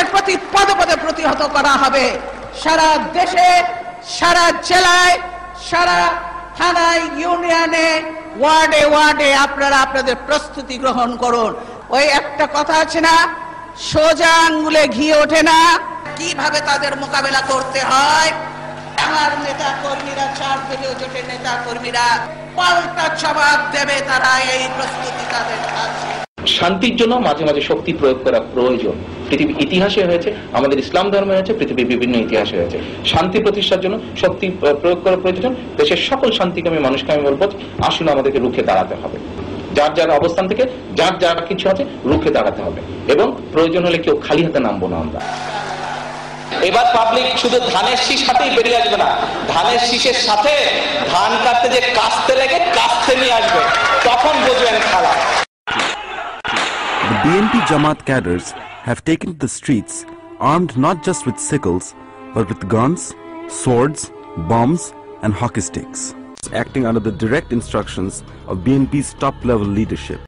সন্ত্রাসের প্রতি পদে পদে প্রতিহত করা হবে। সারা দেশে, সারা জেলায়, সারা থানায়, ইউনিয়নে, ওয়ার্ডে ওয়ার্ডে আপনারা আপনাদের প্রস্তুতি গ্রহণ করুন। ওই একটা কথা আছে না, সোজা আঙ্গুলে ঘি ওঠে না, কিভাবে তাদের মোকাবেলা করতে হয়। আমার নেতা কর্মীরা, 4 দলীয় জোটের নেতা কর্মীরা পাল্টা জবাব দেবে, তারা এই প্রস্তুতি তাদের আছে। শান্তির জন্য মাঝে মাঝে শক্তি প্রয়োগ করা প্রয়োজন। পৃথিবীর ইতিহাসে হয়েছে, আমাদের ইসলাম ধর্মে হয়েছে, পৃথিবীর বিভিন্ন ইতিহাসে হয়েছে। শান্তি প্রতিষ্ঠার জন্য শক্তি প্রয়োগ করা প্রয়োজন। দেশের সকল শান্তিকামী মানুষকে আমি বলবো, আসলে আমাদেরকে রুখে দাঁড়াতে হবে। যার যার অবস্থান থেকে যার যার কিছু আছে রুখে দাঁড়াতে হবে, এবং প্রয়োজন হলে কেউ খালি হাতে নামবো না আমরা। এবার পাবলিক শুধু ধানের শীষ হাতেই বেরিয়ে আসবে না, ধানের শীষের সাথে ধান কাটতে যে কাস্তে লেগে কাস্তে নিয়ে আসবে, তখন বুঝবেন খেলা। The BNP Jamaat cadres have taken to the streets armed not just with sickles but with guns, swords, bombs and hockey sticks, acting under the direct instructions of BNP's top-level leadership.